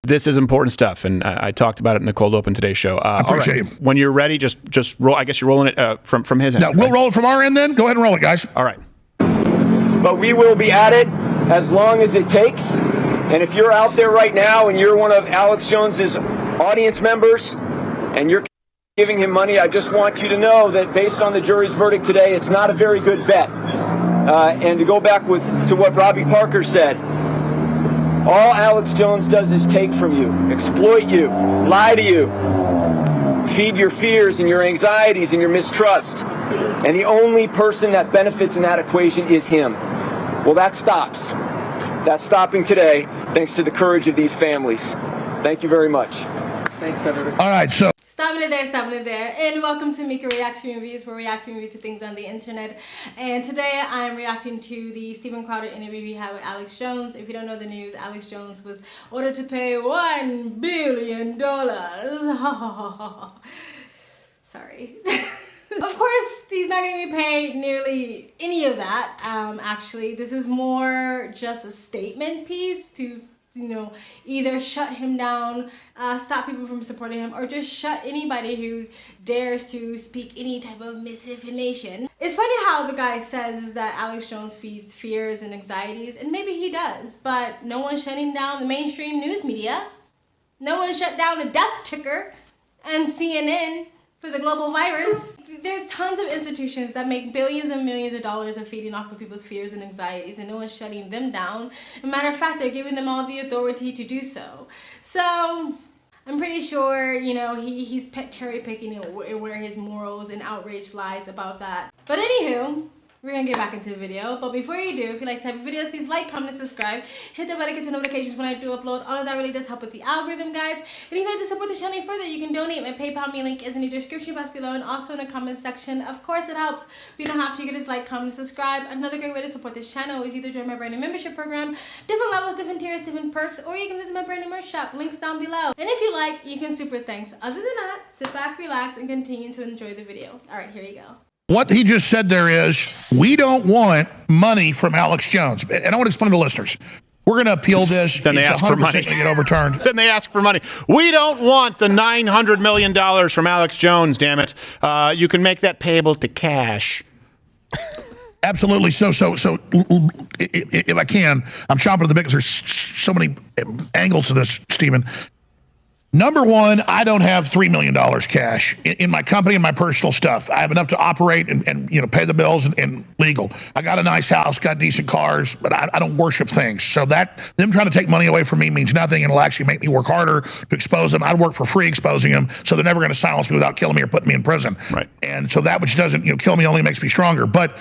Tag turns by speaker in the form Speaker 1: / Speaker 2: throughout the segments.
Speaker 1: This is important stuff, and I talked about it in the Cold Open Today show.
Speaker 2: I appreciate it.
Speaker 1: When you're ready, just roll. I guess you're rolling it from his end.
Speaker 2: No, we'll roll it from our end then. Go ahead and roll it, guys.
Speaker 1: All right.
Speaker 3: But we will be at it as long as it takes. And if you're out there right now and you're one of Alex Jones's audience members and you're giving him money, I just want you to know that based on the jury's verdict today, it's not a very good bet. And to go back to what Robbie Parker said, all Alex Jones does is take from you, exploit you, lie to you, feed your fears and your anxieties and your mistrust. And the only person that benefits in that equation is him. Well, that stops. That's stopping today, thanks to the courage of these families. Thank you very much.
Speaker 4: Thanks, Senator.
Speaker 2: All right, so.
Speaker 5: Stopping it there, and welcome to Mika Reaction Reviews, where we react to things on the internet. And today I'm reacting to the Steven Crowder interview we had with Alex Jones. If you don't know the news, Alex Jones was ordered to pay $1 billion. Sorry. Of course, he's not going to be paid nearly any of that. Actually, this is more just a statement piece to, you know, either shut him down, stop people from supporting him, or just shut anybody who dares to speak any type of misinformation. It's funny how the guy says is that Alex Jones feeds fears and anxieties, and maybe he does, but no one's shutting down the mainstream news media. No one shut down the death ticker and CNN for the global virus. There's tons of institutions that make billions and millions of dollars of feeding off of people's fears and anxieties, and no one's shutting them down. As a matter of fact, they're giving them all the authority to do so. So I'm pretty sure, you know, he's cherry picking where his morals and outrage lies about that. But anywho, we're gonna get back into the video, but before you do, if you like type of videos, please like, comment, and subscribe. Hit the bell to get notifications when I do upload. All of that really does help with the algorithm, guys. And if you'd like to support the channel further, you can donate. My PayPal link is in the description box below and also in the comment section. Of course, it helps. If you don't have to, you can just like, comment, and subscribe. Another great way to support this channel is either join my brand new membership program, different levels, different tiers, different perks, or you can visit my brand new merch shop. Links down below. And if you like, you can super thanks. Other than that, sit back, relax, and continue to enjoy the video. All right, here you go.
Speaker 2: What he just said there is, we don't want money from Alex Jones. And I want to explain to listeners. We're going to appeal this.
Speaker 1: Then they ask for money.
Speaker 2: Get overturned.
Speaker 1: Then they ask for money. We don't want the $900 million from Alex Jones, damn it. You can make that payable to cash.
Speaker 2: Absolutely. So if I can, I'm chomping at the bit because there's so many angles to this, Stephen. Number one, I don't have $3 million cash in my company and my personal stuff. I have enough to operate and you know, pay the bills and legal. I got a nice house, got decent cars, but I don't worship things. So that them trying to take money away from me means nothing, and it'll actually make me work harder to expose them. I'd work for free exposing them, so they're never going to silence me without killing me or putting me in prison. Right. And so that which doesn't, you know, kill me only makes me stronger. But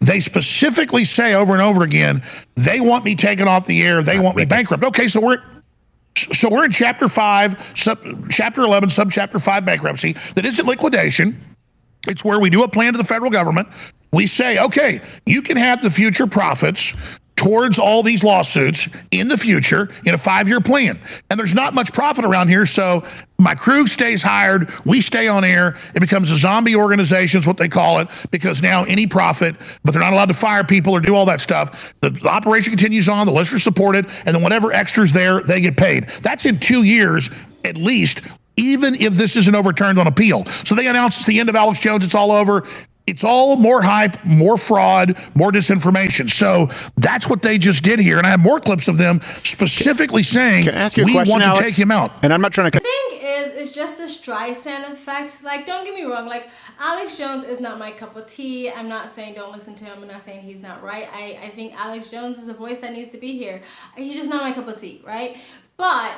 Speaker 2: they specifically say over and over again, they want me taken off the air. They want me bankrupt. Okay, so we're in Chapter 5, Chapter 11, Subchapter 5 bankruptcy. That isn't liquidation. It's where we do a plan to the federal government. We say, okay, you can have the future profits towards all these lawsuits in the future in a 5-year plan. And there's not much profit around here, so my crew stays hired, we stay on air, it becomes a zombie organization is what they call it, because now any profit, but they're not allowed to fire people or do all that stuff. The operation continues on, the listeners support it, and then whatever extras there, they get paid. That's in 2 years at least, even if this isn't overturned on appeal. So they announce it's the end of Alex Jones, it's all over. It's all more hype, more fraud, more disinformation. So that's what they just did here. And I have more clips of them specifically saying,
Speaker 1: can I ask you a
Speaker 2: we
Speaker 1: question,
Speaker 2: want
Speaker 1: Alex?
Speaker 2: to take him out.
Speaker 1: And I'm not trying to...
Speaker 5: The thing is, it's just the Streisand effect. Like, don't get me wrong. Like, Alex Jones is not my cup of tea. I'm not saying don't listen to him. I'm not saying he's not right. I think Alex Jones is a voice that needs to be here. He's just not my cup of tea, right? But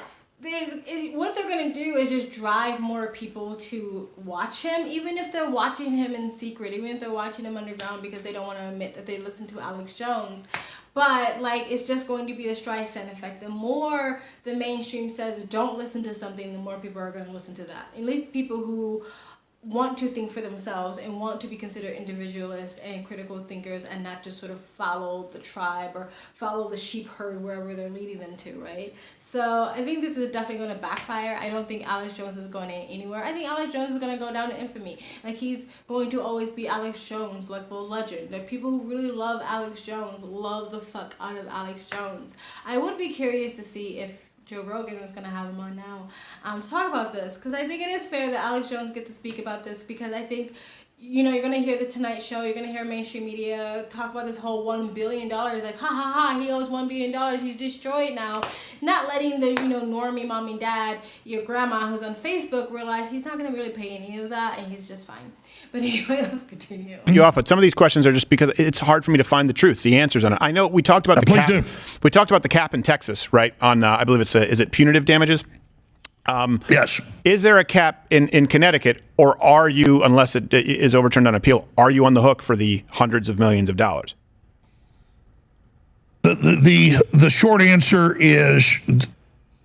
Speaker 5: what they're going to do is just drive more people to watch him, even if they're watching him in secret, even if they're watching him underground because they don't want to admit that they listen to Alex Jones. But, like, it's just going to be the Streisand effect. The more the mainstream says don't listen to something, the more people are going to listen to that. At least people who want to think for themselves and want to be considered individualists and critical thinkers and not just sort of follow the tribe or follow the sheep herd wherever they're leading them to, right? So I think this is definitely going to backfire. I don't think Alex Jones is going anywhere. I think Alex Jones is going to go down in infamy. Like, he's going to always be Alex Jones, like the legend. Like, people who really love Alex Jones love the fuck out of Alex Jones. I would be curious to see if Joe Rogan was going to have him on now to talk about this, because I think it is fair that Alex Jones get to speak about this, because I think, you know, you're going to hear the Tonight Show, you're going to hear mainstream media talk about this whole $1 billion. Like, ha ha ha, he owes $1 billion, he's destroyed now. Not letting the, you know, normie mom and dad, your grandma who's on Facebook, realize he's not going to really pay any of that, and he's just fine. But anyway, let's continue.
Speaker 1: You off, but some of these questions are just because it's hard for me to find the truth, the answers on it. I know we talked about the cap.
Speaker 2: Do.
Speaker 1: We talked about the cap in Texas, right? On I believe it's is it punitive damages?
Speaker 2: Yes.
Speaker 1: Is there a cap in Connecticut, or are you, unless it is overturned on appeal, are you on the hook for the hundreds of millions of dollars?
Speaker 2: The short answer is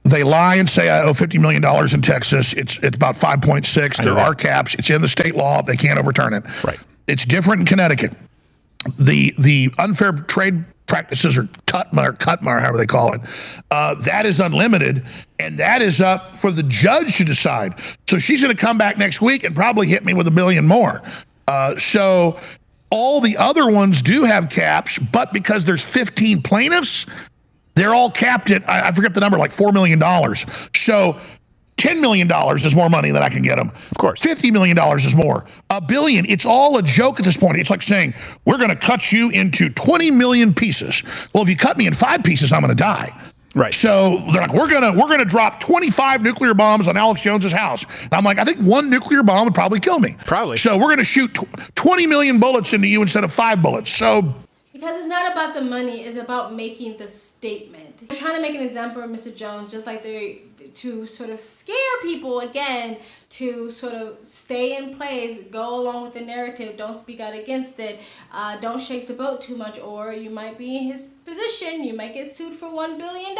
Speaker 2: they lie and say I owe $50 million in Texas. It's about 5.6. There are caps. It's in the state law. They can't overturn it.
Speaker 1: Right.
Speaker 2: It's different in Connecticut. The unfair trade practices, or CUTMA, however they call it, that is unlimited, and that is up for the judge to decide. So she's going to come back next week and probably hit me with $1 billion more. So all the other ones do have caps, but because there's 15 plaintiffs, they're all capped at, I forget the number, like $4 million. So $10 million is more money than I can get them.
Speaker 1: Of course.
Speaker 2: $50 million is more. $1 billion, it's all a joke at this point. It's like saying, we're going to cut you into 20 million pieces. Well, if you cut me in 5 pieces, I'm going to die.
Speaker 1: Right.
Speaker 2: So they're like, we're gonna drop 25 nuclear bombs on Alex Jones's house. And I'm like, I think 1 nuclear bomb would probably kill me.
Speaker 1: Probably.
Speaker 2: So we're gonna shoot 20 million bullets into you instead of 5 bullets. So
Speaker 5: because it's not about the money, it's about making the statement. They're trying to make an example of Mr. Jones, just like they're to sort of scare people again, to sort of stay in place, go along with the narrative, don't speak out against it, don't shake the boat too much, or you might be in his position, you might get sued for $1 billion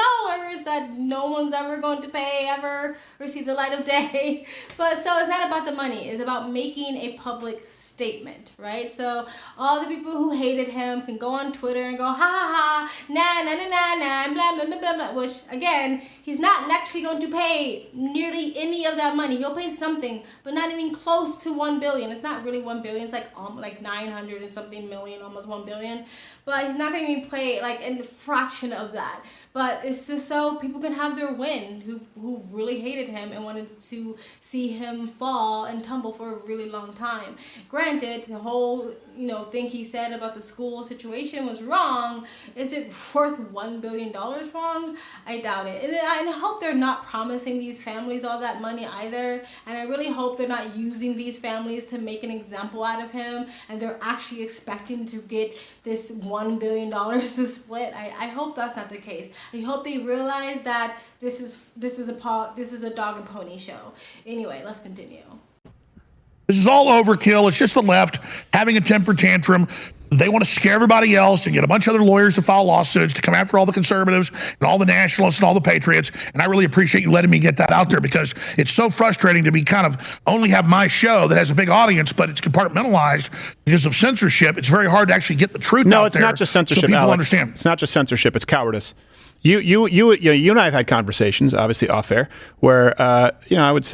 Speaker 5: that no one's ever going to pay, ever receive the light of day. But so it's not about the money, it's about making a public statement, right? So all the people who hated him can go on Twitter and go, ha ha ha, nah, nah, nah, nah, nah, blah, blah, blah, blah, blah, which again, he's not actually going to pay nearly any of that money. He'll pay something, but not even close to 1 billion. It's not really 1 billion. It's like 900 and something million, almost 1 billion. But he's not going to even pay like a fraction of that. But it's just so people can have their win, who really hated him and wanted to see him fall and tumble for a really long time. Granted, the whole thing he said about the school situation was wrong. Is it worth $1 billion wrong? I doubt it. And I hope they're not promising these families all that money either. And I really hope they're not using these families to make an example out of him, and they're actually expecting to get this $1 billion to split. I hope that's not the case. I hope they realize that this is a dog and pony show. Anyway, let's continue.
Speaker 2: this is all overkill. It's just the left having a temper tantrum. They want to scare everybody else and get a bunch of other lawyers to file lawsuits to come after all the conservatives and all the nationalists and all the patriots. And I really appreciate you letting me get that out there, because it's so frustrating to be kind of only have my show that has a big audience, but it's compartmentalized because of censorship. It's very hard to actually get the truth out there.
Speaker 1: No, it's not just censorship,
Speaker 2: so people
Speaker 1: Alex.
Speaker 2: understand.
Speaker 1: It's not just censorship. It's cowardice. You and I have had conversations, obviously off air, where I wouldn't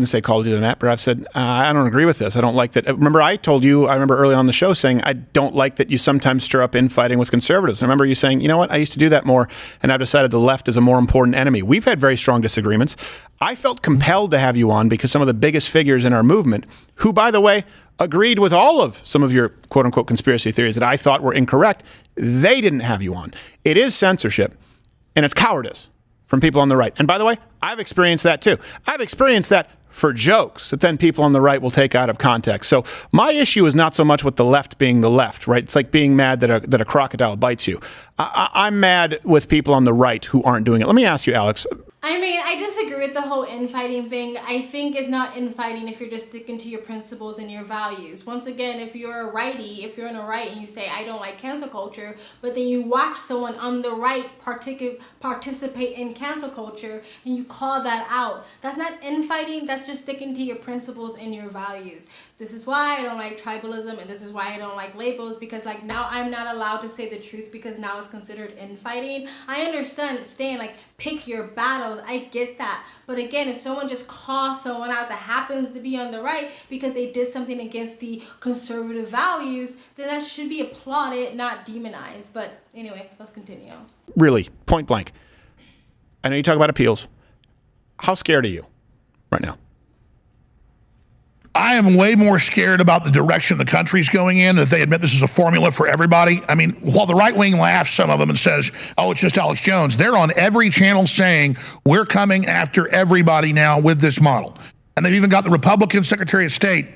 Speaker 1: say called you on that, but I've said I don't agree with this. I don't like that. Remember, I told you. I remember early on the show saying I don't like that you sometimes stir up infighting with conservatives. I remember you saying, you know what, I used to do that more, and I've decided the left is a more important enemy. We've had very strong disagreements. I felt compelled to have you on because some of the biggest figures in our movement, who, by the way, agreed with all of some of your quote unquote conspiracy theories that I thought were incorrect, they didn't have you on. It is censorship. And it's cowardice from people on the right. And by the way, I've experienced that too. I've experienced that for jokes that then people on the right will take out of context. So my issue is not so much with the left being the left, right? It's like being mad that a crocodile bites you. I'm mad with people on the right who aren't doing it. Let me ask you, Alex.
Speaker 5: I mean, I disagree with the whole infighting thing. I think it's not infighting if you're just sticking to your principles and your values. Once again, if you're a righty, if you're in a right and you say, I don't like cancel culture, but then you watch someone on the right participate in cancel culture and you call that out, that's not infighting, that's just sticking to your principles and your values. This is why I don't like tribalism, and this is why I don't like labels, because like now I'm not allowed to say the truth because now it's considered infighting. I understand like pick your battles. I get that. But again, if someone just calls someone out that happens to be on the right because they did something against the conservative values, then that should be applauded, not demonized. But anyway, let's continue.
Speaker 1: Really, point blank. I know you talk about appeals. How scared are you right now?
Speaker 2: I am way more scared about the direction the country's going in if they admit this is a formula for everybody. I mean, while the right wing laughs, some of them, and says, oh, it's just Alex Jones, they're on every channel saying we're coming after everybody now with this model. And they've even got the Republican Secretary of State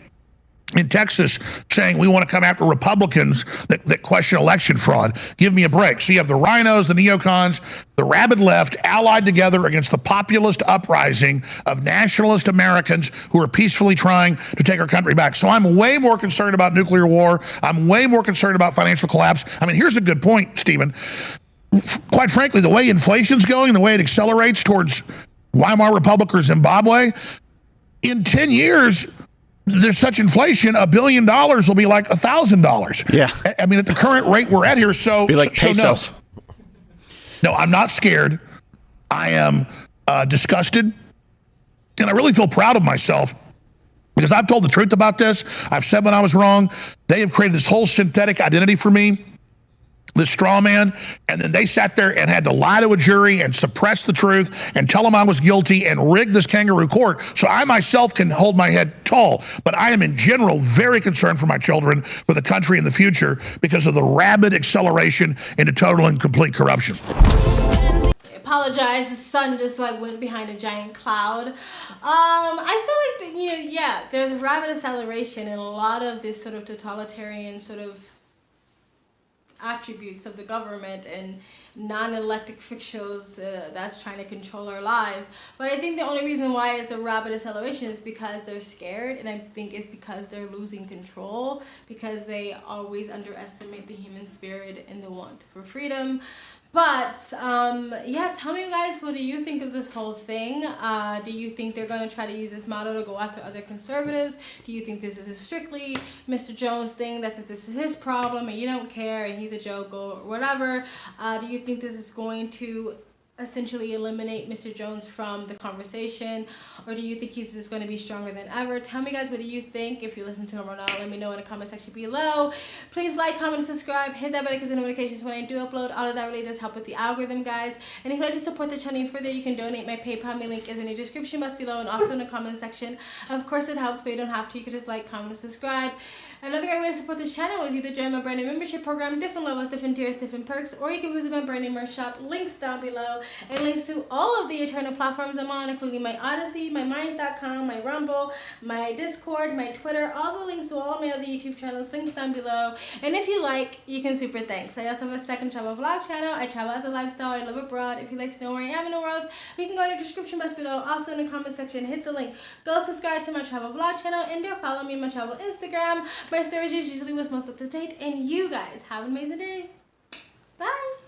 Speaker 2: in Texas saying we want to come after Republicans that question election fraud. Give me a break. So you have the rhinos, the neocons, the rabid left allied together against the populist uprising of nationalist Americans who are peacefully trying to take our country back. So I'm way more concerned about nuclear war. I'm way more concerned about financial collapse. I mean, here's a good point, Stephen. Quite frankly, the way inflation's going, the way it accelerates towards Weimar Republic or Zimbabwe, in 10 years, there's such inflation, $1 billion will be like $1,000.
Speaker 1: Yeah.
Speaker 2: I mean, at the current rate we're at here,
Speaker 1: Be like pesos.
Speaker 2: No, I'm not scared. I am disgusted. And I really feel proud of myself because I've told the truth about this. I've said when I was wrong. They have created this whole synthetic identity for me, this straw man, and then they sat there and had to lie to a jury and suppress the truth and tell them I was guilty and rig this kangaroo court so I myself can hold my head tall. But I am in general very concerned for my children, for the country in the future because of the rapid acceleration into total and complete corruption.
Speaker 5: Apologize, the sun just like went behind a giant cloud. I feel like there's a rapid acceleration in a lot of this sort of totalitarian sort of attributes of the government and non-elected officials that's trying to control our lives. But I think the only reason why it's a rapid acceleration is because they're scared, and I think it's because they're losing control, because they always underestimate the human spirit and the want for freedom. But tell me, guys, what do you think of this whole thing? Do you think they're going to try to use this model to go after other conservatives? Do you think this is a strictly Mr. Jones thing, that this is his problem and you don't care and he's a joke or whatever? Do you think this is going to essentially eliminate Mr. Jones from the conversation, or do you think he's just going to be stronger than ever? Tell me, guys, what do you think? If you listen to him or not, let me know in the comment section below. Please like, comment, and subscribe. Hit that bell to get notifications when I do upload. All of that really does help with the algorithm, guys. And if you'd like to support the channel further, you can donate. My PayPal link is in the description box below and also in the comment section. Of course, it helps, but you don't have to. You can just like, comment, and subscribe. Another great way to support this channel is either join my brand new membership program, different levels, different tiers, different perks, or you can visit my brand new merch shop, links down below, and links to all of the Eternal platforms I'm on, including my Odyssey, my Minds.com, my Rumble, my Discord, my Twitter, all the links to all of my other YouTube channels, links down below. And if you like, you can super thanks. I also have a second travel vlog channel. I travel as a lifestyle. I live abroad. If you'd like to know where I am in the world, you can go to the description box below. Also in the comment section, hit the link. Go subscribe to my travel vlog channel and do follow me on my travel Instagram. My stories is usually what's most up to date. And you guys have an amazing day. Bye.